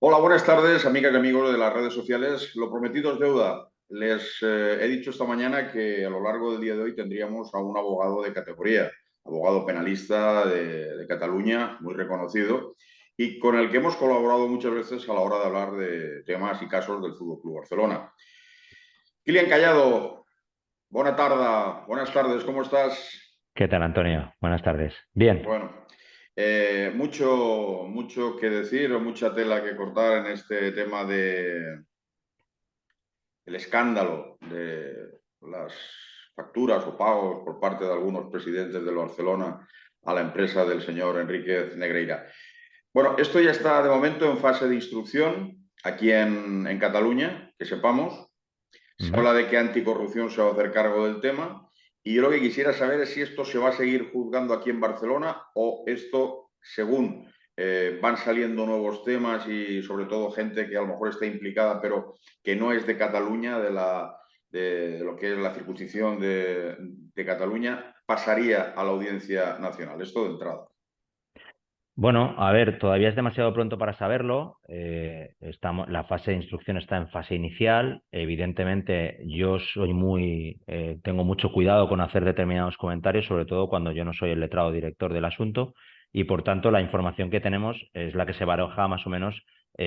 Hola, buenas tardes, amigas y amigos de las redes sociales. Lo prometido es deuda. Les he dicho esta mañana que a lo largo del día de hoy tendríamos a un abogado de categoría, abogado penalista de Cataluña, muy reconocido, y con el que hemos colaborado muchas veces a la hora de hablar de temas y casos del Fútbol Club Barcelona. Kilian Callado, buenas tardes, ¿cómo estás? ¿Qué tal, Antonio? Buenas tardes. Bien. Bueno, mucho que decir o mucha tela que cortar en este tema de el escándalo de las facturas o pagos por parte de algunos presidentes del Barcelona a la empresa del señor Enríquez Negreira. Bueno, esto ya está de momento en fase de instrucción aquí en Cataluña, que sepamos. Se Ujú. habla de que Anticorrupción se va a hacer cargo del tema y yo lo que quisiera saber es si esto se va a seguir juzgando aquí en Barcelona o esto, según van saliendo nuevos temas y sobre todo gente que a lo mejor está implicada pero que no es de Cataluña, de lo que es la circunscripción de Cataluña, pasaría a la Audiencia Nacional. Esto de entrada. Bueno, a ver, todavía es demasiado pronto para saberlo. La fase de instrucción está en fase inicial. Evidentemente, yo tengo mucho cuidado con hacer determinados comentarios, sobre todo cuando yo no soy el letrado director del asunto, y por tanto la información que tenemos es la que se baraja más o menos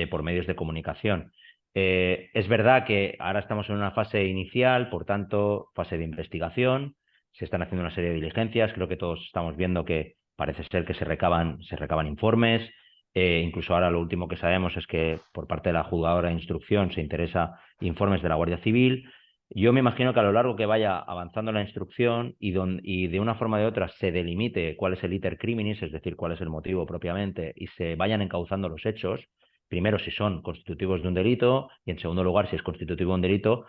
por medios de comunicación. Es verdad que ahora estamos en una fase inicial, por tanto, fase de investigación. Se están haciendo una serie de diligencias. Creo que todos estamos viendo que parece ser que se recaban informes. Incluso ahora lo último que sabemos es que por parte de la juzgadora de instrucción se interesa informes de la Guardia Civil. Yo me imagino que a lo largo que vaya avanzando la instrucción y de una forma o de otra se delimite cuál es el iter criminis, es decir, cuál es el motivo propiamente, y se vayan encauzando los hechos, primero si son constitutivos de un delito y en segundo lugar si es constitutivo de un delito,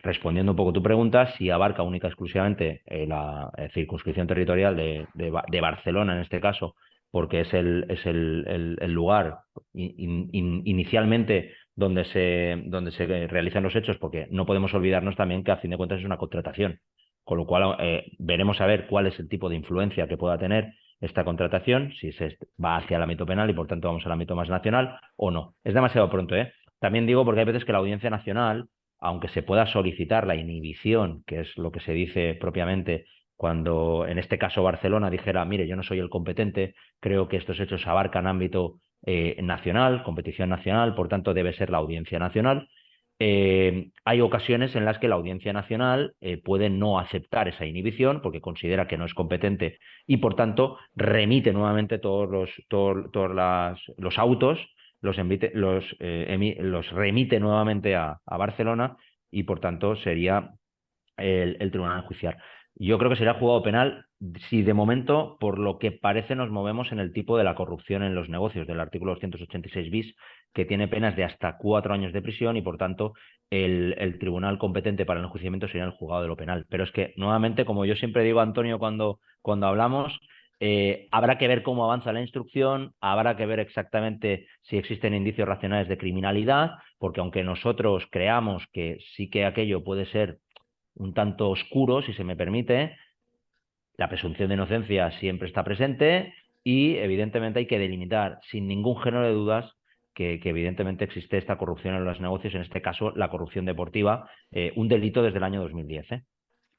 respondiendo un poco tu pregunta, si abarca única y exclusivamente la circunscripción territorial de Barcelona en este caso, porque es el lugar inicialmente donde se realizan los hechos, porque no podemos olvidarnos también que a fin de cuentas es una contratación, con lo cual veremos a ver cuál es el tipo de influencia que pueda tener esta contratación, si se va hacia el ámbito penal y por tanto vamos al ámbito más nacional o no. Es demasiado pronto, ¿eh? También digo porque hay veces que la Audiencia Nacional, aunque se pueda solicitar la inhibición, que es lo que se dice propiamente cuando en este caso Barcelona dijera, mire, yo no soy el competente, creo que estos hechos abarcan ámbito nacional, competición nacional, por tanto debe ser la Audiencia Nacional. Hay ocasiones en las que la Audiencia Nacional puede no aceptar esa inhibición porque considera que no es competente y por tanto remite nuevamente todos los autos, los remite nuevamente a Barcelona y por tanto sería el tribunal judicial. Yo creo que sería juzgado penal si de momento, por lo que parece, nos movemos en el tipo de la corrupción en los negocios del artículo 286 bis, que tiene penas de hasta 4 años de prisión y por tanto el tribunal competente para el enjuiciamiento sería el juzgado de lo penal. Pero es que, nuevamente, como yo siempre digo, Antonio, cuando hablamos, habrá que ver cómo avanza la instrucción, habrá que ver exactamente si existen indicios racionales de criminalidad, porque aunque nosotros creamos que sí que aquello puede ser un tanto oscuro, si se me permite, la presunción de inocencia siempre está presente y evidentemente hay que delimitar sin ningún género de dudas que evidentemente existe esta corrupción en los negocios, en este caso la corrupción deportiva, un delito desde el año 2010.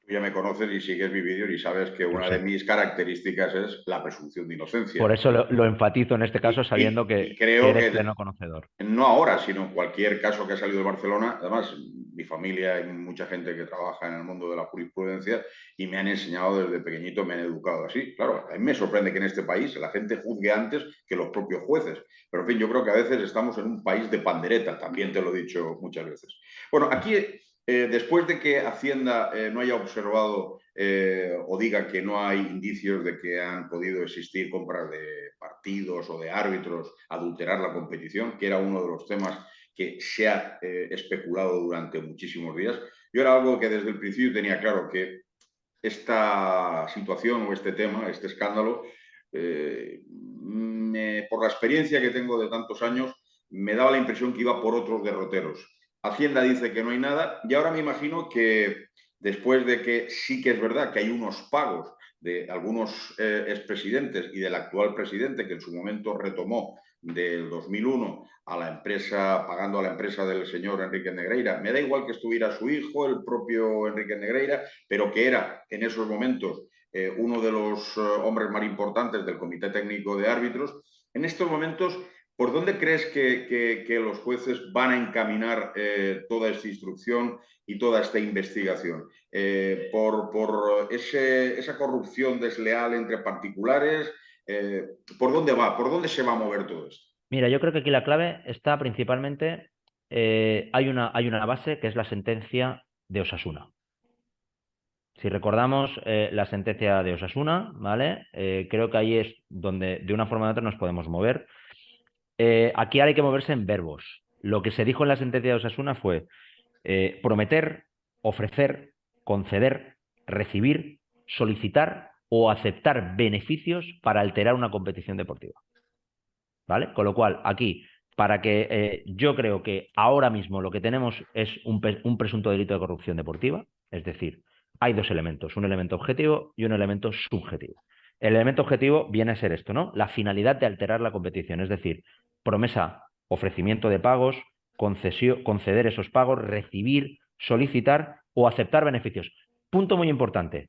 Tú ya me conoces y sigues mi vídeo y sabes que Lo una de sé. mis características es la presunción de inocencia. Por eso lo enfatizo en este caso sabiendo Y que creo eres que pleno conocedor. no ahora, sino en cualquier caso que ha salido de Barcelona. Además, mi familia hay mucha gente que trabaja en el mundo de la jurisprudencia y me han enseñado desde pequeñito, me han educado así. Claro, a mí me sorprende que en este país la gente juzgue antes que los propios jueces. Pero en fin, yo creo que a veces estamos en un país de pandereta, también te lo he dicho muchas veces. Bueno, aquí, después de que Hacienda no haya observado o diga que no hay indicios de que han podido existir compras de partidos o de árbitros, adulterar la competición, que era uno de los temas que se ha especulado durante muchísimos días. Yo era algo que desde el principio tenía claro que esta situación o este tema, este escándalo, por la experiencia que tengo de tantos años, me daba la impresión que iba por otros derroteros. Hacienda dice que no hay nada y ahora me imagino que después de que sí que es verdad que hay unos pagos de algunos expresidentes y del actual presidente que en su momento retomó del 2001 a la empresa, pagando a la empresa del señor Enrique Negreira. Me da igual que estuviera su hijo, el propio Enrique Negreira, pero que era en esos momentos uno de los hombres más importantes del Comité Técnico de Árbitros. En estos momentos, ¿por dónde crees que los jueces van a encaminar toda esta instrucción y toda esta investigación? ¿Por esa corrupción desleal entre particulares? ¿Por dónde va? ¿Por dónde se va a mover todo esto? Mira, yo creo que aquí la clave está principalmente, hay una base que es la sentencia de Osasuna. Si recordamos la sentencia de Osasuna, ¿vale? Creo que ahí es donde de una forma u otra nos podemos mover. Aquí ahora hay que moverse en verbos. Lo que se dijo en la sentencia de Osasuna fue prometer, ofrecer, conceder, recibir, solicitar o aceptar beneficios para alterar una competición deportiva. ¿Vale? Con lo cual, aquí, para que yo creo que ahora mismo lo que tenemos es un presunto delito de corrupción deportiva, es decir, hay dos elementos, un elemento objetivo y un elemento subjetivo. El elemento objetivo viene a ser esto, ¿no? La finalidad de alterar la competición, es decir, promesa, ofrecimiento de pagos, conceder esos pagos, recibir, solicitar o aceptar beneficios. Punto muy importante,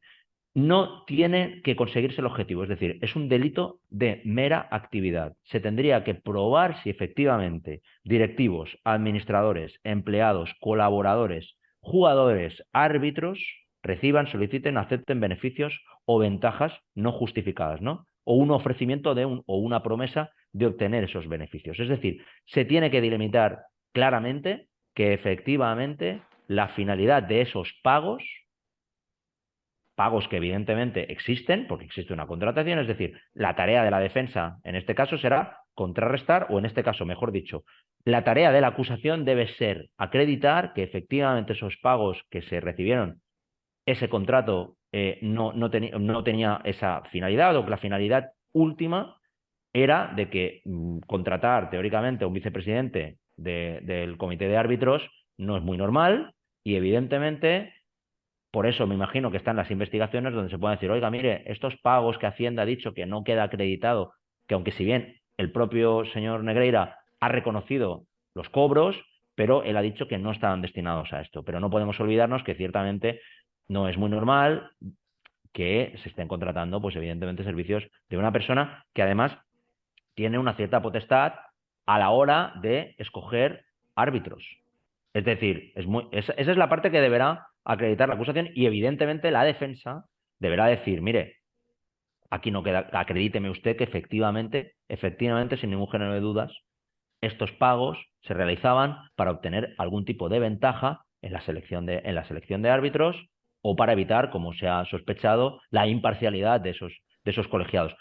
no tiene que conseguirse el objetivo, es decir, es un delito de mera actividad. Se tendría que probar si efectivamente directivos, administradores, empleados, colaboradores, jugadores, árbitros reciban, soliciten, acepten beneficios o ventajas no justificadas, ¿no? O un ofrecimiento o una promesa de obtener esos beneficios. Es decir, se tiene que delimitar claramente que efectivamente la finalidad de esos pagos que evidentemente existen, porque existe una contratación, es decir, la tarea de la defensa en este caso será contrarrestar, o en este caso, mejor dicho, la tarea de la acusación debe ser acreditar que efectivamente esos pagos que se recibieron, ese contrato no tenía esa finalidad, o que la finalidad última era de que contratar teóricamente a un vicepresidente del comité de árbitros no es muy normal y evidentemente por eso me imagino que están las investigaciones donde se puede decir, oiga, mire, estos pagos que Hacienda ha dicho que no queda acreditado, que aunque si bien el propio señor Negreira ha reconocido los cobros, pero él ha dicho que no estaban destinados a esto. Pero no podemos olvidarnos que ciertamente no es muy normal que se estén contratando, pues evidentemente, servicios de una persona que además tiene una cierta potestad a la hora de escoger árbitros. Es decir, esa es la parte que deberá acreditar la acusación y evidentemente la defensa deberá decir, mire, aquí no queda, acredíteme usted que efectivamente, sin ningún género de dudas, estos pagos se realizaban para obtener algún tipo de ventaja en la selección de árbitros o para evitar, como se ha sospechado, la imparcialidad de esos colegiados.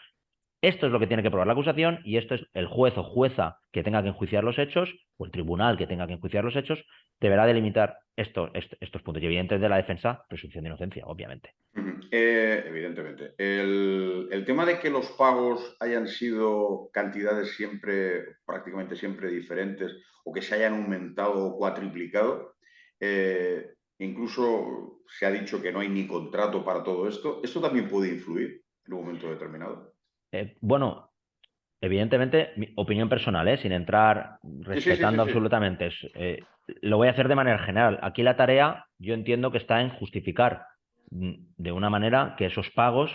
Esto es lo que tiene que probar la acusación y esto es el juez o jueza que tenga que enjuiciar los hechos o el tribunal que tenga que enjuiciar los hechos deberá delimitar estos puntos. Y evidentemente de la defensa, presunción de inocencia, obviamente. Evidentemente. El tema de que los pagos hayan sido cantidades siempre, prácticamente siempre diferentes o que se hayan aumentado o cuatriplicado, incluso se ha dicho que no hay ni contrato para todo esto. ¿Esto también puede influir en un momento determinado? Bueno, evidentemente, mi opinión personal, sin entrar Sí, sí, sí, sí, respetando sí. absolutamente, lo voy a hacer de manera general. Aquí la tarea yo entiendo que está en justificar de una manera que esos pagos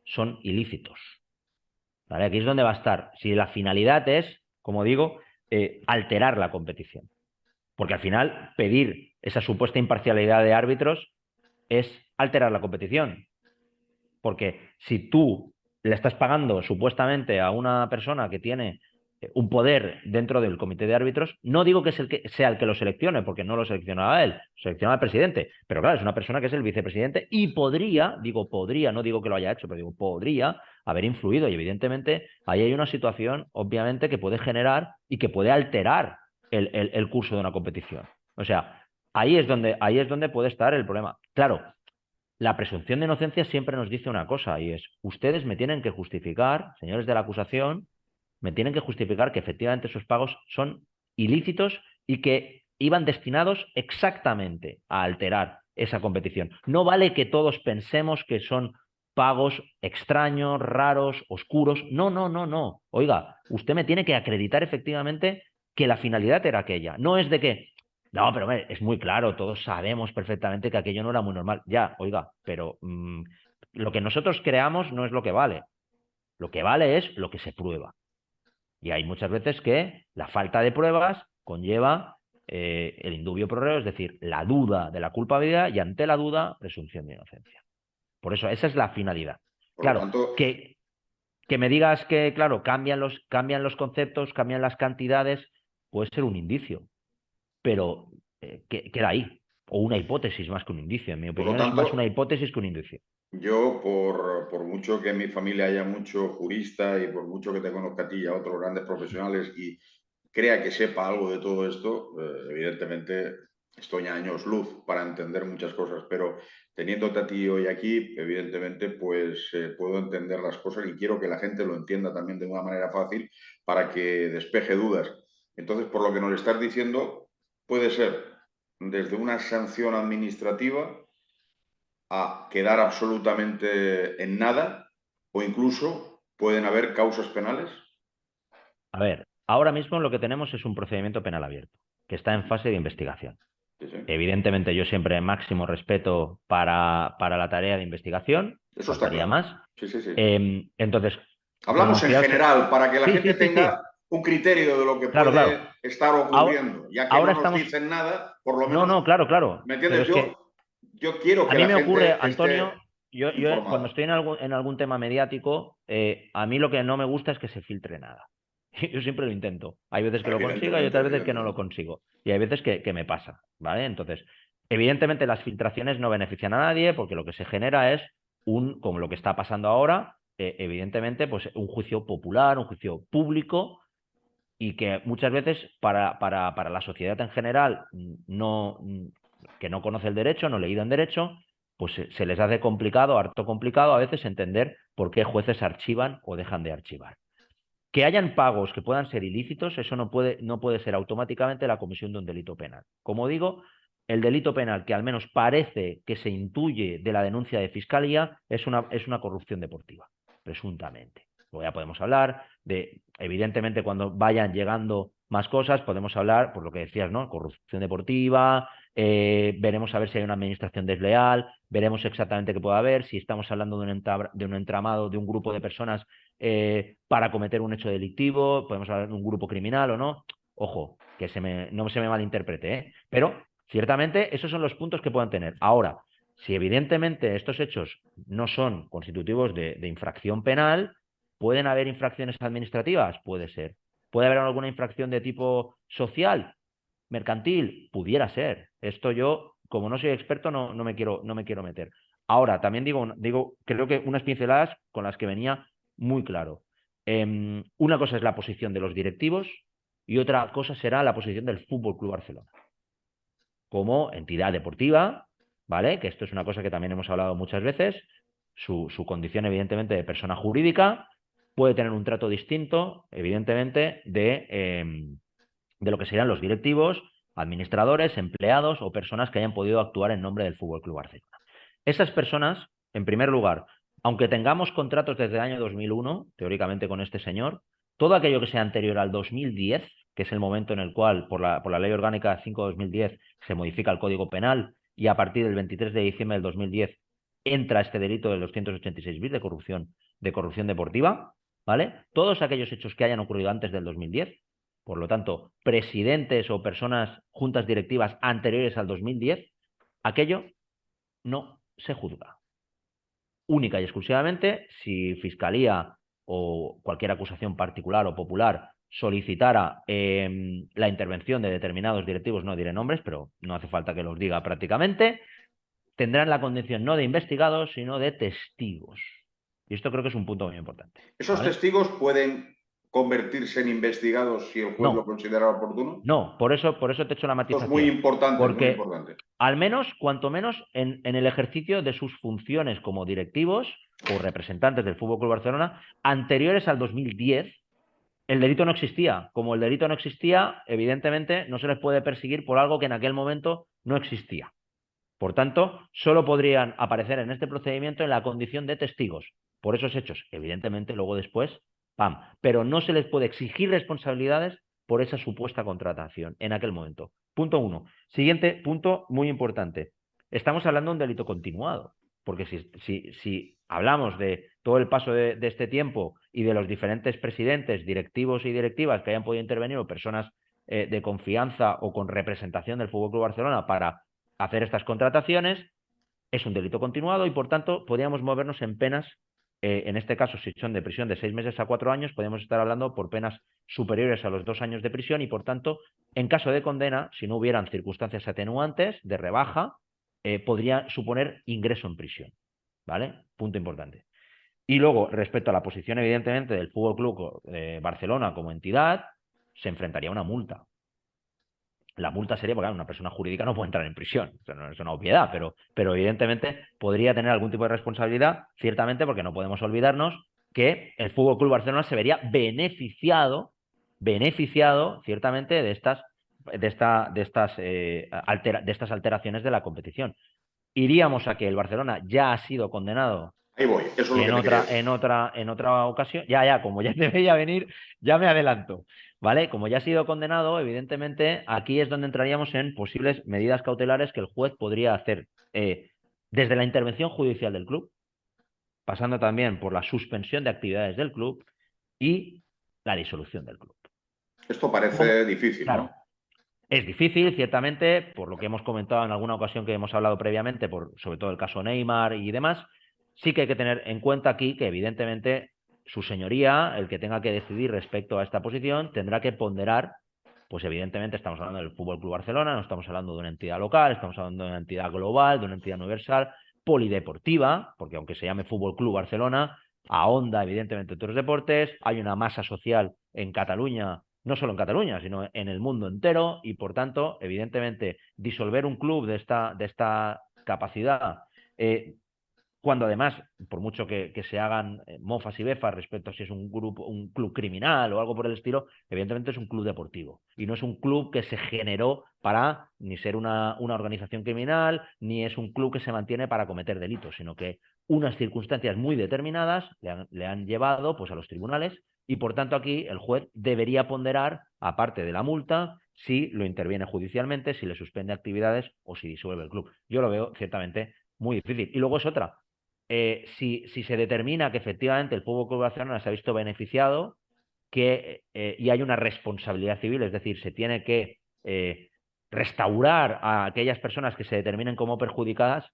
son ilícitos. ¿Vale? Aquí es donde va a estar. Si la finalidad es, como digo, alterar la competición. Porque al final pedir esa supuesta imparcialidad de árbitros es alterar la competición. Porque si tú le estás pagando supuestamente a una persona que tiene un poder dentro del comité de árbitros, no digo que, sea el que lo seleccione, porque no lo selecciona él, selecciona al presidente, pero claro, es una persona que es el vicepresidente y podría, no digo que lo haya hecho, pero digo, podría haber influido y evidentemente ahí hay una situación, obviamente, que puede generar y que puede alterar el curso de una competición. O sea, ahí es donde puede estar el problema. Claro, la presunción de inocencia siempre nos dice una cosa y es, ustedes me tienen que justificar, señores de la acusación, me tienen que justificar que efectivamente esos pagos son ilícitos y que iban destinados exactamente a alterar esa competición. No vale que todos pensemos que son pagos extraños, raros, oscuros. No, no, no, no. Oiga, usted me tiene que acreditar efectivamente que la finalidad era aquella. No es de que, no, pero hombre, es muy claro, todos sabemos perfectamente que aquello no era muy normal. Ya, oiga, pero lo que nosotros creamos no es lo que vale. Lo que vale es lo que se prueba. Y hay muchas veces que la falta de pruebas conlleva el indubio pro reo, es decir, la duda de la culpabilidad y ante la duda, presunción de inocencia. Por eso, esa es la finalidad. Por lo Claro, tanto, que me digas que, claro, cambian los conceptos, cambian las cantidades, puede ser un indicio, pero queda ahí. O una hipótesis más que un indicio. En mi por lo opinión, es más una tanto, hipótesis que un indicio. yo, por mucho que en mi familia haya mucho jurista y por mucho que te conozca a ti y a otros grandes profesionales y crea que sepa algo de todo esto, evidentemente estoy a años luz para entender muchas cosas, pero teniéndote a ti hoy aquí, evidentemente, pues puedo entender las cosas y quiero que la gente lo entienda también de una manera fácil para que despeje dudas. Entonces, por lo que nos estás diciendo, puede ser desde una sanción administrativa a quedar absolutamente en nada o incluso pueden haber causas penales. A ver, ahora mismo lo que tenemos es un procedimiento penal abierto, que está en fase de investigación. Sí, sí. Evidentemente, yo siempre máximo respeto para la tarea de investigación, Eso está faltaría claro. más. Sí, sí, sí. Entonces, Hablamos en pronunciarse. general para que la Sí, gente sí, sí, tenga sí. un criterio de lo que Claro, puede claro. estar Ahora, ocurriendo, ya que ahora no nos estamos. dicen nada, por lo No, menos, no, claro, claro. ¿me Pero entiendes? es que Yo quiero a que mí la me ocurre, gente esté Antonio, yo cuando informada. estoy en algún tema mediático, a mí lo que no me gusta es que se filtre nada. Yo siempre lo intento. Hay veces que lo consigo y Evidentemente, otras veces que no lo evidentemente. consigo. Y hay veces que me pasa, ¿vale? Entonces, evidentemente las filtraciones no benefician a nadie porque lo que se genera es como lo que está pasando ahora, evidentemente, pues un juicio popular, un juicio público y que muchas veces para la sociedad en general que no conoce el derecho, no ha leído en derecho, pues se les hace complicado, harto complicado a veces entender por qué jueces archivan o dejan de archivar. Que hayan pagos que puedan ser ilícitos, eso no puede ser automáticamente la comisión de un delito penal. Como digo, el delito penal que al menos parece que se intuye de la denuncia de fiscalía es una corrupción deportiva, presuntamente. Luego ya podemos hablar de, evidentemente, cuando vayan llegando más cosas, podemos hablar, por lo que decías, ¿no? Corrupción deportiva, veremos a ver si hay una administración desleal, veremos exactamente qué puede haber, si estamos hablando de un entramado, de un grupo de personas para cometer un hecho delictivo, podemos hablar de un grupo criminal o no. Ojo, que no se me malinterprete, ¿eh? Pero ciertamente esos son los puntos que puedan tener. Ahora, si evidentemente estos hechos no son constitutivos de infracción penal, ¿pueden haber infracciones administrativas? Puede ser. ¿Puede haber alguna infracción de tipo social, mercantil? Pudiera ser. Esto yo, como no soy experto, no me quiero meter. Ahora, también creo que unas pinceladas con las que venía muy claro. Una cosa es la posición de los directivos y otra cosa será la posición del Fútbol Club Barcelona como entidad deportiva, ¿vale? Que esto es una cosa que también hemos hablado muchas veces. Su condición, evidentemente, de persona jurídica puede tener un trato distinto, evidentemente, de lo que serían los directivos, administradores, empleados o personas que hayan podido actuar en nombre del Fútbol Club Barcelona. Esas personas, en primer lugar, aunque tengamos contratos desde el año 2001, teóricamente con este señor, todo aquello que sea anterior al 2010, que es el momento en el cual, por la Ley Orgánica 5/2010, se modifica el Código Penal y a partir del 23 de diciembre del 2010 entra este delito del 286 bis de corrupción deportiva, ¿vale? Todos aquellos hechos que hayan ocurrido antes del 2010, por lo tanto, presidentes o personas, juntas directivas anteriores al 2010, aquello no se juzga. Única y exclusivamente si Fiscalía o cualquier acusación particular o popular solicitara la intervención de determinados directivos, no diré nombres, pero no hace falta que los diga prácticamente, tendrán la condición no de investigados, sino de testigos. Y esto creo que es un punto muy importante. ¿Esos ¿Vale? testigos pueden convertirse en investigados si el juez lo No, considera oportuno? no, por eso te he hecho la Esto es muy matización. importante, muy Porque importante. al menos, cuanto menos, en el ejercicio de sus funciones como directivos o representantes del Fútbol Club Barcelona, anteriores al 2010, el delito no existía. Como el delito no existía, evidentemente no se les puede perseguir por algo que en aquel momento no existía. Por tanto, solo podrían aparecer en este procedimiento en la condición de testigos por esos hechos. Evidentemente, luego después, ¡pam! Pero no se les puede exigir responsabilidades por esa supuesta contratación en aquel momento. Punto 1. Siguiente punto muy importante. Estamos hablando de un delito continuado, porque si hablamos de todo el paso de este tiempo y de los diferentes presidentes, directivos y directivas que hayan podido intervenir o personas de confianza o con representación del Fútbol Club Barcelona para hacer estas contrataciones, es un delito continuado y, por tanto, podríamos movernos en penas, en este caso, si son de prisión de 6 meses a 4 años, podemos estar hablando por penas superiores a los 2 años de prisión y, por tanto, en caso de condena, si no hubieran circunstancias atenuantes de rebaja, podría suponer ingreso en prisión. ¿Vale? Punto importante. Y luego, respecto a la posición, evidentemente, del Fútbol Club Barcelona como entidad, se enfrentaría a una multa. La multa sería, porque claro, una persona jurídica no puede entrar en prisión, o sea, no es una obviedad, pero evidentemente podría tener algún tipo de responsabilidad, ciertamente, porque no podemos olvidarnos que el Fútbol Club Barcelona se vería beneficiado ciertamente de estas alteraciones de la competición. Iríamos a que el Barcelona ya ha sido condenado Ahí voy, eso es lo que en te quería otra, decir. en otra ocasión. Como ya te veía venir, ya me adelanto. ¿Vale? Como ya ha sido condenado, evidentemente, aquí es donde entraríamos en posibles medidas cautelares que el juez podría hacer desde la intervención judicial del club, pasando también por la suspensión de actividades del club y la disolución del club. Esto parece difícil, Claro, ¿no? es difícil, ciertamente, por lo que hemos comentado en alguna ocasión que hemos hablado previamente, sobre todo el caso Neymar y demás. Sí que hay que tener en cuenta aquí que, evidentemente, su señoría, el que tenga que decidir respecto a esta posición, tendrá que ponderar, pues evidentemente estamos hablando del Fútbol Club Barcelona, no estamos hablando de una entidad local, estamos hablando de una entidad global, de una entidad universal, polideportiva, porque aunque se llame Fútbol Club Barcelona, ahonda evidentemente otros deportes, hay una masa social en Cataluña, no solo en Cataluña, sino en el mundo entero, y por tanto, evidentemente, disolver un club de esta capacidad, cuando además, por mucho que se hagan mofas y befas respecto a si es un club criminal o algo por el estilo, evidentemente es un club deportivo. Y no es un club que se generó para ni ser una organización criminal, ni es un club que se mantiene para cometer delitos, sino que unas circunstancias muy determinadas le han llevado pues, a los tribunales y, por tanto, aquí el juez debería ponderar, aparte de la multa, si lo interviene judicialmente, si le suspende actividades o si disuelve el club. Yo lo veo ciertamente muy difícil. Y luego es otra. Si se determina que efectivamente el Fútbol Club Barcelona se ha visto beneficiado y hay una responsabilidad civil, es decir, se tiene que restaurar a aquellas personas que se determinen como perjudicadas,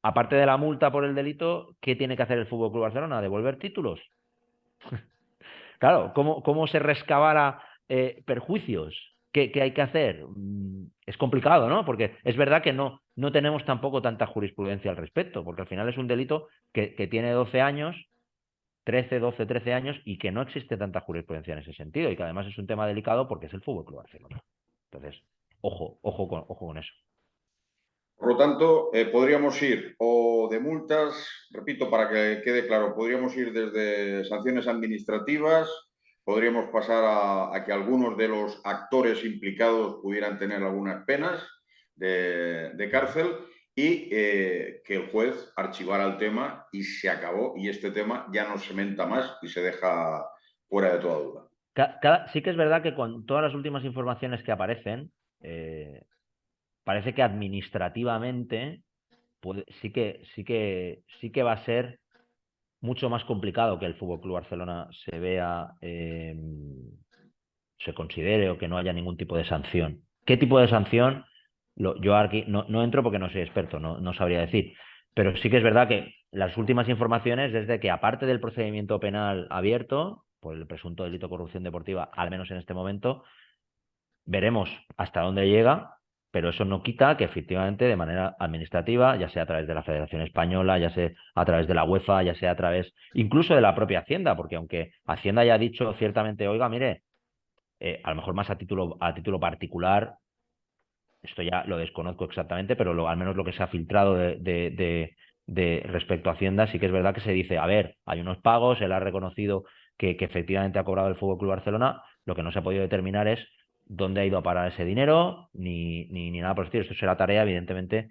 aparte de la multa por el delito, ¿qué tiene que hacer el Fútbol Club Barcelona? ¿Devolver títulos? Claro, ¿cómo se rescabara perjuicios? ¿Qué hay que hacer? Es complicado, ¿no? Porque es verdad que no tenemos tampoco tanta jurisprudencia al respecto, porque al final es un delito que tiene 12 años, 13, 12, 13 años, y que no existe tanta jurisprudencia en ese sentido, y que además es un tema delicado porque es el Fútbol Club Barcelona. Entonces, ojo con eso. Por lo tanto, podríamos ir o de multas, repito, para que quede claro, podríamos ir desde sanciones administrativas, podríamos pasar a que algunos de los actores implicados pudieran tener algunas penas de cárcel y que el juez archivara el tema y se acabó y este tema ya no se menta más y se deja fuera de toda duda. Sí que es verdad que con todas las últimas informaciones que aparecen, parece que administrativamente sí que va a ser mucho más complicado que el Fútbol Club Barcelona se vea, se considere o que no haya ningún tipo de sanción. ¿Qué tipo de sanción? Yo aquí no entro porque no soy experto, no sabría decir. Pero sí que es verdad que las últimas informaciones es de que, aparte del procedimiento penal abierto por el presunto delito de corrupción deportiva, al menos en este momento, veremos hasta dónde llega, pero eso no quita que efectivamente de manera administrativa, ya sea a través de la Federación Española, ya sea a través de la UEFA, ya sea a través incluso de la propia Hacienda, porque aunque Hacienda haya dicho ciertamente, oiga, mire, a lo mejor más a título particular, esto ya lo desconozco exactamente, pero al menos lo que se ha filtrado de respecto a Hacienda, sí que es verdad que se dice, a ver, hay unos pagos, él ha reconocido que efectivamente ha cobrado el Fútbol Club Barcelona, lo que no se ha podido determinar es dónde ha ido a parar ese dinero, ni nada por el estilo. Esto será tarea, evidentemente,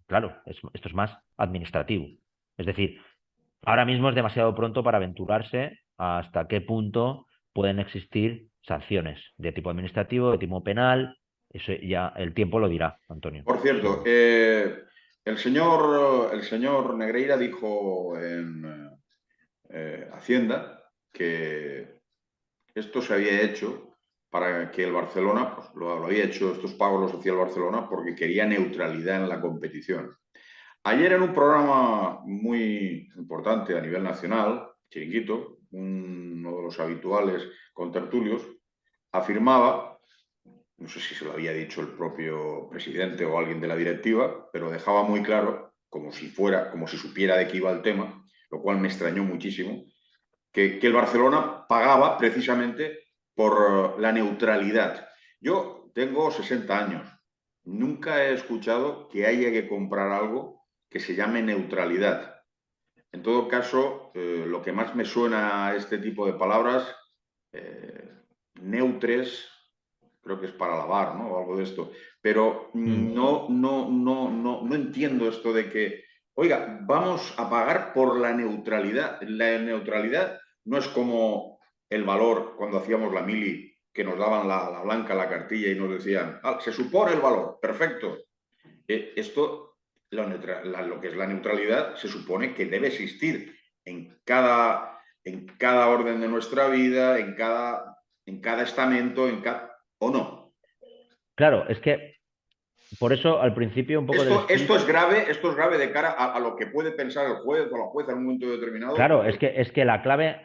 claro, esto es más administrativo. Es decir, ahora mismo es demasiado pronto para aventurarse hasta qué punto pueden existir sanciones de tipo administrativo, de tipo penal. Eso ya el tiempo lo dirá, Antonio. Por cierto, Eso. el señor Negreira dijo en Hacienda que esto se había hecho para que el Barcelona, pues lo había hecho, estos pagos los hacía el Barcelona porque quería neutralidad en la competición. Ayer en un programa muy importante a nivel nacional, Chiringuito, uno de los habituales contertulios, afirmaba, no sé si se lo había dicho el propio presidente o alguien de la directiva, pero dejaba muy claro, como si supiera de qué iba el tema, lo cual me extrañó muchísimo, que el Barcelona pagaba precisamente por la neutralidad. Yo tengo 60 años, nunca he escuchado que haya que comprar algo que se llame neutralidad. En todo caso, lo que más me suena a este tipo de palabras, eh, neutres, creo que es para lavar, ¿no? O algo de esto. Pero Mm. no entiendo esto de que, oiga, vamos a pagar por la neutralidad. La neutralidad no es como el valor cuando hacíamos la mili, que nos daban la blanca, la cartilla y nos decían, ah, se supone el valor, perfecto. Esto, lo que es la neutralidad, se supone que debe existir en cada orden de nuestra vida, en cada estamento, ¿o no? Claro, es que por eso al principio un poco del Esto speech. es grave de cara a lo que puede pensar el juez o la jueza en un momento determinado, Claro, porque es que la clave,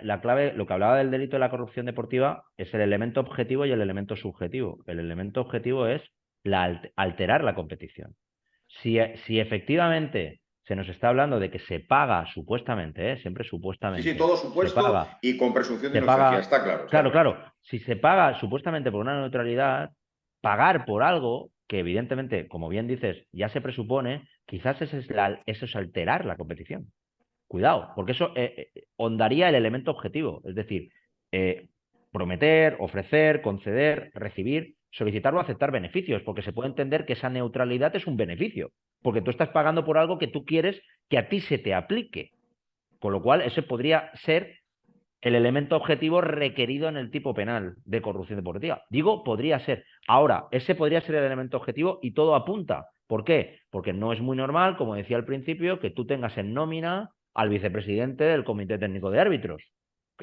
lo que hablaba del delito de la corrupción deportiva es el elemento objetivo y el elemento subjetivo. El elemento objetivo es alterar la competición. Si efectivamente se nos está hablando de que se paga supuestamente, siempre sí, sí, supuestamente, todo se supuesto paga, y con presunción de se inocencia, paga, está claro, está claro, claro. claro, si se paga supuestamente por una neutralidad, pagar por algo que evidentemente, como bien dices, ya se presupone, quizás eso es alterar la competición. Cuidado, porque eso hondaría el elemento objetivo, es decir, eh, prometer, ofrecer, conceder, recibir, solicitar o aceptar beneficios, porque se puede entender que esa neutralidad es un beneficio, porque tú estás pagando por algo que tú quieres que a ti se te aplique, con lo cual ese podría ser el elemento objetivo requerido en el tipo penal de corrupción deportiva. Digo, podría ser. Ahora, ese podría ser el elemento objetivo y todo apunta. ¿Por qué? Porque no es muy normal, como decía al principio, que tú tengas en nómina al vicepresidente del Comité Técnico de Árbitros.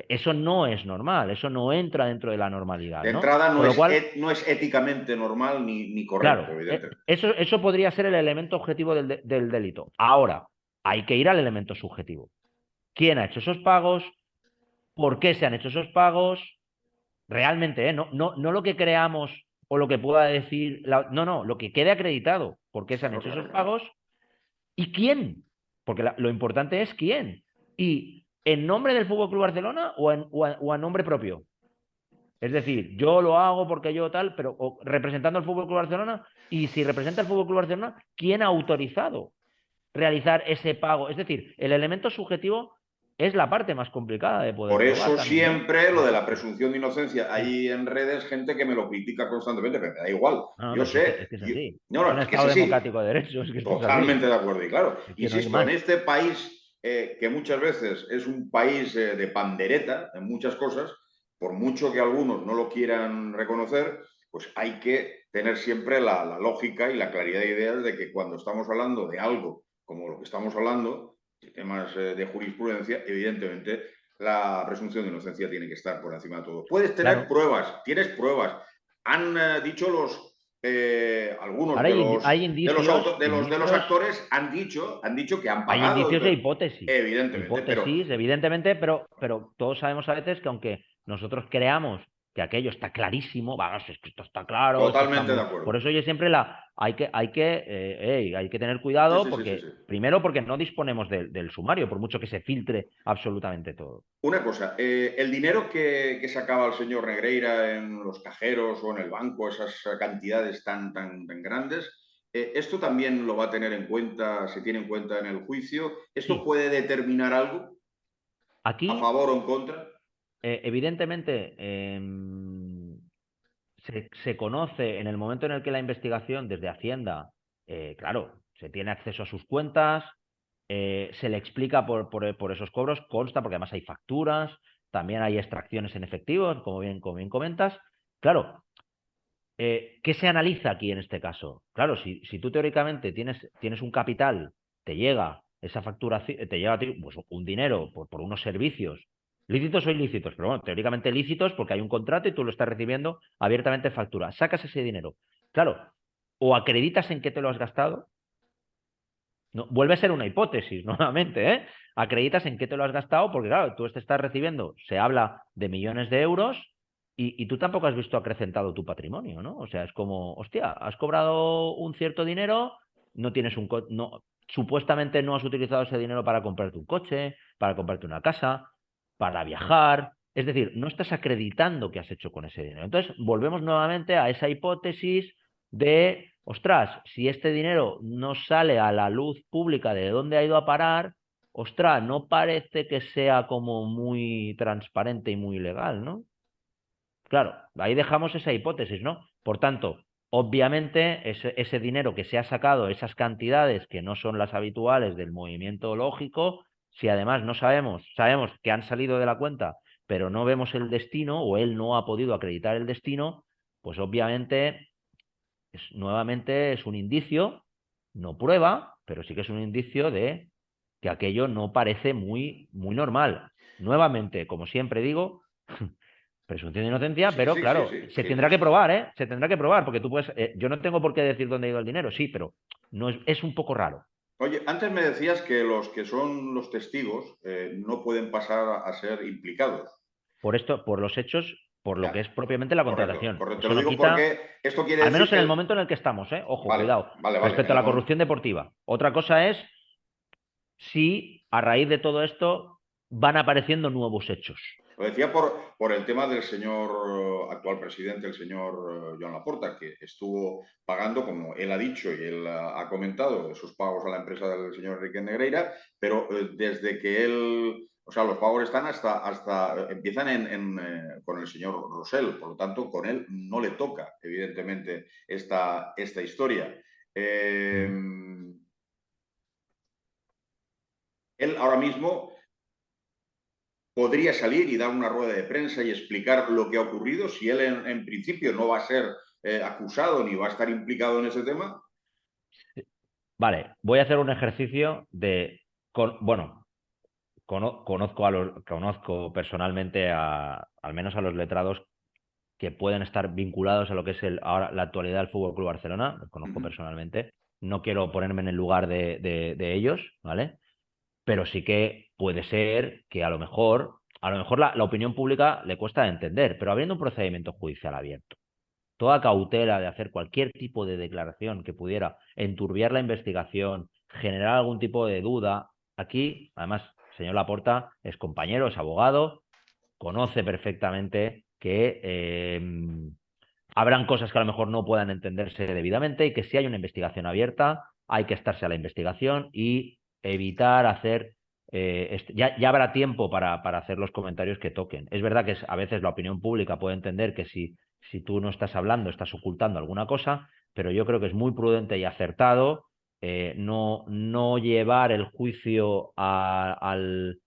Eso no es normal, eso no entra dentro de la normalidad, De ¿no? entrada Con lo cual, no es éticamente normal ni correcto, claro, evidentemente. eso podría ser el elemento objetivo del delito. Ahora, hay que ir al elemento subjetivo. ¿Quién ha hecho esos pagos? ¿Por qué se han hecho esos pagos? Realmente, no lo que creamos o lo que pueda decir, no, lo que quede acreditado, por qué se han Claro, hecho claro, esos claro. pagos y quién, porque lo importante es quién. Y en nombre del Fútbol Club Barcelona o a nombre propio. Es decir, yo lo hago porque yo tal, pero representando al Fútbol Club Barcelona, y si representa al Fútbol Club Barcelona, ¿quién ha autorizado realizar ese pago? Es decir, el elemento subjetivo es la parte más complicada de poder Por probar eso también, ¿no? siempre lo Por de eso, la presunción de inocencia. sí. Hay en redes gente que me lo critica constantemente, pero me da igual. No, no, Yo pero si sé, es así. no, Es no, un es que es Estado así. democrático de derecho, es que esto es así. Totalmente de acuerdo. Y claro, Es que no hay insisto, en más. este país que muchas veces es un país de pandereta en muchas cosas, por mucho que algunos no lo quieran reconocer, pues hay que tener siempre la lógica y la claridad de ideas de que cuando estamos hablando de algo como lo que estamos hablando, de temas de jurisprudencia, evidentemente la presunción de inocencia tiene que estar por encima de todo. Puedes tener Claro. pruebas, tienes pruebas. Han dicho algunos Ahora de los actores han dicho que han hay pagado, indicios e hipótesis. evidentemente, pero Hipótesis, evidentemente, pero todos sabemos a veces que aunque nosotros creamos que aquello está clarísimo, vamos, es que esto está claro, esto está totalmente de muy. Por acuerdo. eso yo siempre hay que tener Sí, cuidado sí, sí, sí, porque, sí. primero, porque no disponemos del sumario, por mucho que se filtre absolutamente todo. Una cosa, el dinero que sacaba el señor Negreira en los cajeros o en el banco, esas cantidades tan grandes, ¿esto también lo va a tener en cuenta, se tiene en cuenta en el juicio? ¿Esto Sí, puede determinar algo a aquí favor o en contra? evidentemente, se conoce en el momento en el que la investigación desde Hacienda, claro, se tiene acceso a sus cuentas, se le explica por esos cobros, consta, porque además hay facturas, también hay extracciones en efectivo, como bien comentas. Claro, ¿qué se analiza aquí en este caso? Claro, si tú teóricamente tienes un capital, te llega esa facturación, te llega a ti, pues, un dinero por unos servicios, lícitos o ilícitos, pero bueno, teóricamente lícitos porque hay un contrato y tú lo estás recibiendo abiertamente en factura. Sacas ese dinero. Claro, o acreditas en qué te lo has gastado, no, vuelve a ser una hipótesis, nuevamente, ¿eh? Acreditas en qué te lo has gastado, porque claro, tú te estás recibiendo, se habla de millones de euros y tú tampoco has visto acrecentado tu patrimonio, ¿no? O sea, es como, hostia, has cobrado un cierto dinero, no tienes no, supuestamente no has utilizado ese dinero para comprarte un coche, para comprarte una casa, para viajar. Es decir, no estás acreditando qué has hecho con ese dinero. Entonces, volvemos nuevamente a esa hipótesis de, ostras, si este dinero no sale a la luz pública de dónde ha ido a parar, ostras, no parece que sea como muy transparente y muy legal, ¿no? Claro, ahí dejamos esa hipótesis, ¿no? Por tanto, obviamente, ese dinero que se ha sacado, esas cantidades que no son las habituales del movimiento lógico, si además no sabemos que han salido de la cuenta, pero no vemos el destino o él no ha podido acreditar el destino, pues obviamente nuevamente es un indicio, no prueba, pero sí que es un indicio de que aquello no parece muy normal. Nuevamente, como siempre digo, presunción de inocencia, Sí, pero sí, sí, claro, sí, se sí, sí, tendrá que sí. probar, ¿eh? Se tendrá que probar, porque tú puedes, yo no tengo por qué decir dónde ha ido el dinero, sí, pero no es un poco raro. Oye, antes me decías que los que son los testigos no pueden pasar a ser implicados. Por esto, por los hechos, por lo que Ya, es propiamente la correcto, contratación. correcto. Te Eso lo no digo quita, porque esto quiere al decir menos en el que... momento en el que estamos, ¿eh? Ojo, Vale, cuidado, vale, vale. respecto a la corrupción deportiva. Otra cosa es si a raíz de todo esto van apareciendo nuevos hechos. Lo decía por el tema del señor actual presidente, el señor Joan Laporta, que estuvo pagando, como él ha dicho y él ha comentado, esos pagos a la empresa del señor Enrique Negreira, pero desde que él, o sea, los pagos están hasta empiezan con el señor Rosell, por lo tanto, con él no le toca, evidentemente, esta historia. Eh, Mm. él ahora mismo podría salir y dar una rueda de prensa y explicar lo que ha ocurrido si él en principio no va a ser acusado ni va a estar implicado en ese tema. Vale, voy a hacer un ejercicio bueno, conozco personalmente al menos a los letrados que pueden estar vinculados a lo que es ahora la actualidad del Fútbol Club Barcelona, los Uh conozco -huh. personalmente. No quiero ponerme en el lugar de ellos, ¿vale? Pero sí que puede ser que a lo mejor la opinión pública le cuesta entender, pero habiendo un procedimiento judicial abierto, toda cautela de hacer cualquier tipo de declaración que pudiera enturbiar la investigación, generar algún tipo de duda. Aquí, además, señor Laporta es compañero, es abogado, conoce perfectamente que habrán cosas que a lo mejor no puedan entenderse debidamente y que si hay una investigación abierta, hay que estarse a la investigación y evitar hacer... ya habrá tiempo para hacer los comentarios que toquen. Es verdad que a veces la opinión pública puede entender que si tú no estás hablando, estás ocultando alguna cosa, pero yo creo que es muy prudente y acertado no llevar el juicio al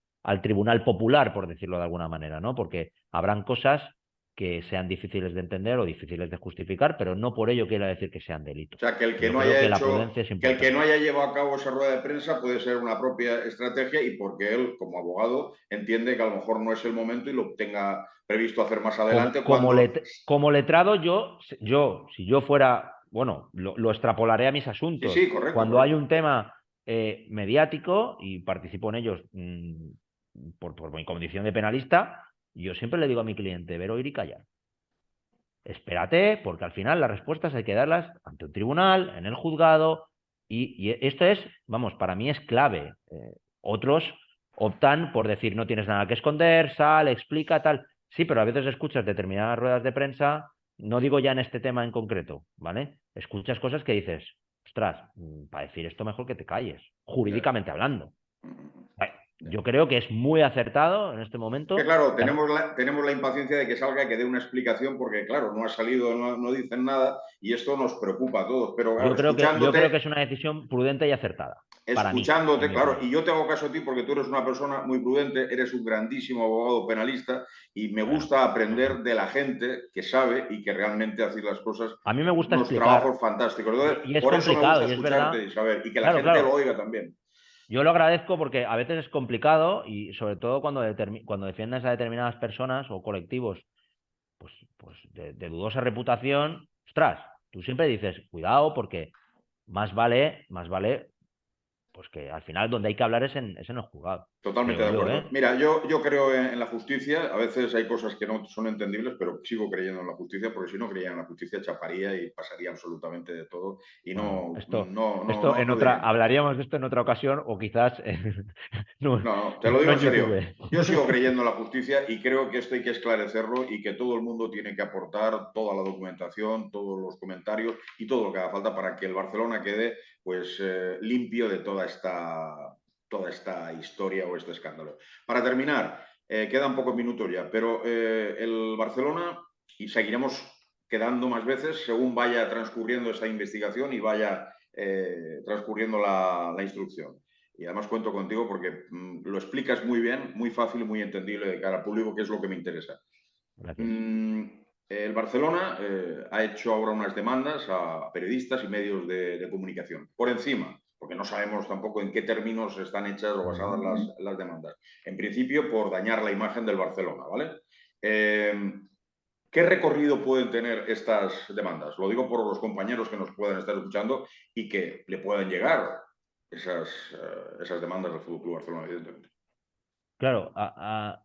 tribunal popular, por decirlo de alguna manera, ¿no? Porque habrán cosas que sean difíciles de entender o difíciles de justificar, pero no por ello quiere decir que sean O delitos. sea, que el que Yo no creo haya que la hecho, prudencia es que el que no importante. haya llevado a cabo esa rueda de prensa puede ser una propia estrategia y porque él, como abogado, entiende que a lo mejor no es el momento y lo tenga previsto hacer más adelante cuando... Como letrado, si yo fuera, bueno, lo extrapolaré a mis Sí, asuntos. sí, correcto, Cuando hay correcto. un tema mediático y participo en ellos por mi condición de penalista, yo siempre le digo a mi cliente, ver, oír y callar. Espérate, porque al final las respuestas hay que darlas ante un tribunal, en el juzgado, y esto es, vamos, para mí es clave. Otros optan por decir no tienes nada que esconder, sal, explica, tal. Sí, pero a veces escuchas determinadas ruedas de prensa, no digo ya en este tema en concreto, ¿vale? Escuchas cosas que dices, ostras, para decir esto mejor que te calles, Ya. jurídicamente hablando. Yo creo que es muy acertado en este Que momento. claro, tenemos la impaciencia de que salga y que dé una explicación porque, claro, no ha salido, no dicen nada y esto nos preocupa a todos. Pero claro, Yo creo que es una decisión prudente y acertada, para mí, en escuchándote, mi claro, opinión. y yo te hago caso a ti porque tú eres una persona muy prudente, eres un grandísimo abogado penalista y me Bueno, gusta aprender de la gente que sabe y que realmente hace las cosas, a mí me gusta unos explicar, trabajos fantásticos. Entonces, y es por eso me gusta complicado, y es escucharte verdad. y saber, y que la Claro, gente lo claro. oiga también. Yo lo agradezco porque a veces es complicado y sobre todo cuando defiendes a determinadas personas o colectivos pues de dudosa reputación, ostras, tú siempre dices, cuidado porque más vale, pues que al final donde hay que hablar es en el juzgado, Totalmente creo de yo, acuerdo. ¿eh? Mira, yo creo en la justicia. A veces hay cosas que no son entendibles, pero sigo creyendo en la justicia, porque si no creía en la justicia, chaparía y pasaría absolutamente de todo y Bueno, esto en no otra, diría nada. hablaríamos de esto en otra ocasión o quizás no, No, no, te lo no digo en en serio. YouTube. Yo sigo creyendo en la justicia y creo que esto hay que esclarecerlo y que todo el mundo tiene que aportar toda la documentación, todos los comentarios y todo lo que haga falta para que el Barcelona quede pues limpio de toda esta historia o este escándalo. Para terminar, quedan pocos minutos ya, pero el Barcelona, y seguiremos quedando más veces según vaya transcurriendo esta investigación y vaya transcurriendo la instrucción. Y además cuento contigo porque lo explicas muy bien, muy fácil y muy entendible de cara al público, que es lo que me interesa. Gracias. Mm, el Barcelona ha hecho ahora unas demandas a periodistas y medios de comunicación, por encima, porque no sabemos tampoco en qué términos están hechas o basadas las demandas. En principio, por dañar la imagen del Barcelona, ¿vale? Eh, ¿Qué recorrido pueden tener estas demandas? Lo digo por los compañeros que nos puedan estar escuchando y que le puedan llegar esas demandas del Fútbol Club Barcelona, evidentemente. Claro,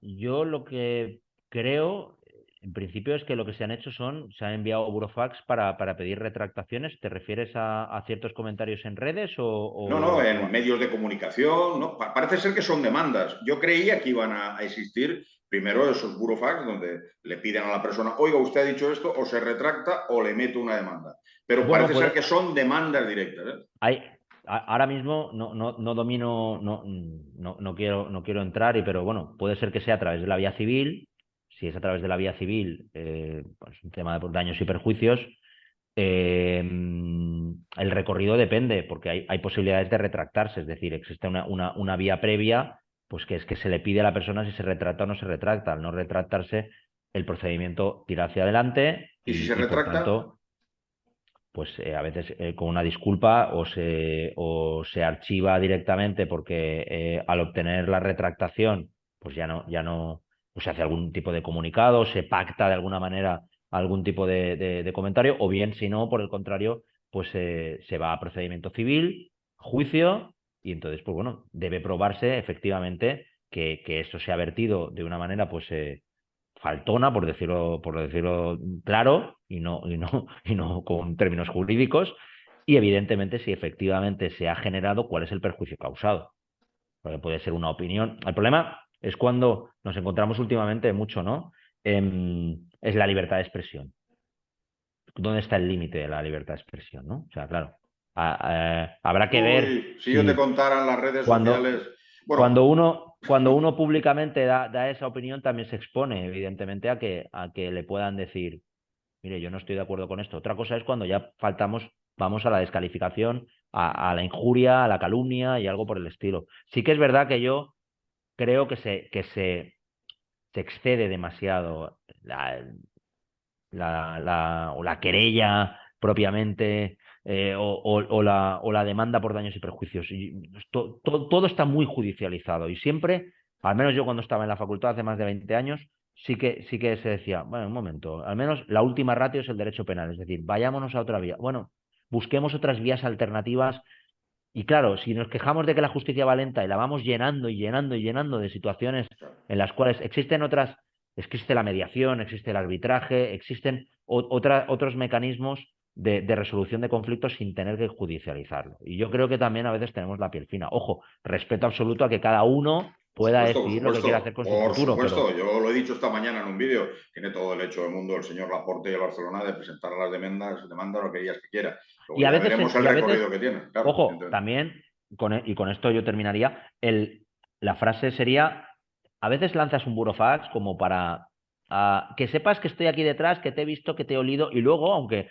yo lo que creo, en principio, es que lo que se han hecho se han enviado burofax para pedir retractaciones. ¿Te refieres a ciertos comentarios en redes No, no, o en medios de comunicación, no, parece ser que son demandas. Yo creía que iban a existir primero esos burofax donde le piden a la persona, oiga, usted ha dicho esto, o se retracta o le meto una demanda. Pero bueno, parece ser que son demandas directas, ¿eh? hay, ahora mismo no domino, no quiero entrar, pero bueno, puede ser que sea a través de la vía civil. Si es a través de la vía civil, pues un tema de daños y perjuicios. El recorrido depende, porque hay posibilidades de retractarse, es decir, existe una vía previa, pues que es que se le pide a la persona si se retracta o no se retracta. Al no retractarse, el procedimiento tira hacia adelante Y si se y por retracta, tanto, pues a veces con una disculpa o se archiva directamente porque al obtener la retractación, pues ya no pues se hace algún tipo de comunicado, se pacta de alguna manera algún tipo de comentario, o bien, si no, por el contrario, pues se va a procedimiento civil, juicio, y entonces, pues bueno, debe probarse efectivamente que eso se ha vertido de una manera, pues faltona, por decirlo claro, y no con términos jurídicos, y evidentemente si efectivamente se ha generado, cuál es el perjuicio causado. Porque puede ser una opinión. El problema es cuando nos encontramos últimamente mucho, ¿no? Es la libertad de expresión. ¿Dónde está el límite de la libertad de expresión, ¿no? O sea, claro, habrá que ver uy, si yo te si contara en las redes cuando, sociales, bueno, cuando uno públicamente da esa opinión, también se expone, evidentemente, a que le puedan decir, mire, yo no estoy de acuerdo con esto. Otra cosa es cuando ya vamos a la descalificación, a la injuria, a la calumnia y algo por el estilo. Sí que es verdad que yo creo se excede demasiado o la querella propiamente, o la demanda por daños y perjuicios. Todo está muy judicializado y siempre, al menos yo cuando estaba en la facultad hace más de 20 años, sí que se decía, bueno, un momento, al menos la última ratio es el derecho penal, es decir, vayámonos a otra vía. Bueno, busquemos otras vías alternativas y claro, si nos quejamos de que la justicia va lenta y la vamos llenando y llenando y llenando de situaciones en las cuales existe la mediación, existe el arbitraje, existen otros mecanismos de resolución de conflictos sin tener que judicializarlo. Y yo creo que también a veces tenemos la piel fina. Ojo, respeto absoluto a que cada uno pueda por decidir lo que quiera hacer supuesto, con su por futuro, pero supuesto. Yo lo he dicho esta mañana en un vídeo. Tiene todo el derecho del mundo el señor Laporte y el Barcelona de presentar las demandas lo que ellas que quiera. Luego y a ya veces, veremos el recorrido que tiene, claro, ojo, evidentemente. también, y con esto yo terminaría, la frase sería, a veces lanzas un burofax como para que sepas que estoy aquí detrás, que te he visto, que te he olido, y luego, aunque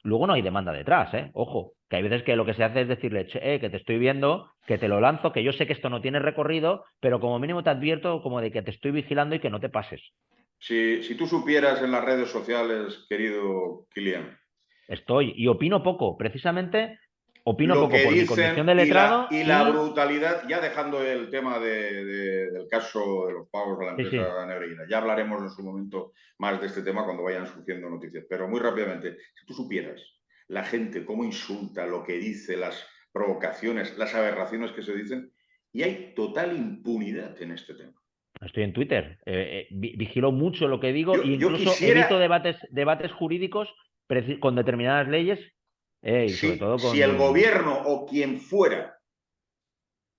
luego no hay demanda detrás, ¿eh? Ojo, que hay veces que lo que se hace es decirle, "Che, que te estoy viendo, que te lo lanzo, que yo sé que esto no tiene recorrido, pero como mínimo te advierto como de que te estoy vigilando y que no te pases". Si tú supieras en las redes sociales, querido Kilian, Estoy, y opino poco, precisamente opino lo poco que por mi condición dicen de y letrado la y... brutalidad, ya dejando el tema del caso de los pagos a la Sí, sí. empresa Negreira, ya hablaremos en su momento más de este tema cuando vayan surgiendo noticias, pero muy rápidamente, si tú supieras la gente cómo insulta, lo que dice, las provocaciones, las aberraciones que se dicen, y hay total impunidad en este tema. Estoy en Twitter. Vigilo mucho lo que digo e Yo incluso evito quisiera, debates jurídicos con determinadas leyes y sobre todo si el con... gobierno o quien fuera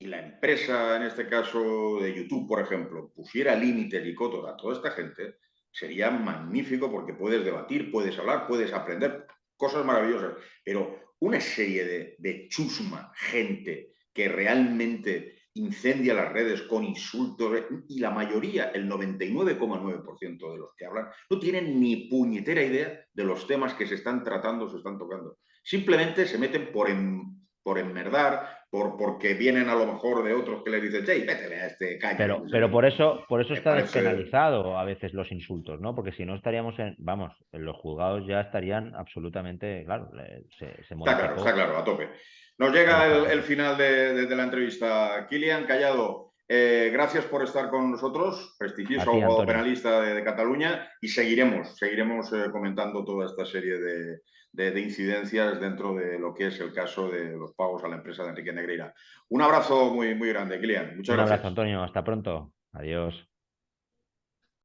y la empresa, en este caso de YouTube, por ejemplo, pusiera límites y cotos a toda esta gente, sería magnífico porque puedes debatir, puedes hablar, puedes aprender cosas maravillosas. Pero una serie de chusma, gente que realmente incendia las redes con insultos, y la mayoría, el 99,9% de los que hablan, no tienen ni puñetera idea de los temas que se están tratando, se están tocando. Simplemente se meten por enmerdar, porque vienen a lo mejor de otros que les dicen, hey, vete a este, cállate, no sé Pero qué. por eso Me está parece... despenalizado a veces los insultos, ¿no? Porque si no estaríamos vamos, en los juzgados ya estarían absolutamente, claro, se Está modificó claro, a tope. Nos a llega el despacito. final de la entrevista. Kilian Callado, gracias por estar con nosotros, A prestigioso ti, abogado Antonio. penalista de Cataluña, y seguiremos comentando toda esta serie de incidencias dentro de lo que es el caso de los pagos a la empresa de Enrique Negreira. Un abrazo muy, muy grande, Kilian. Muchas Un abrazo, gracias. Antonio. Hasta pronto. Adiós.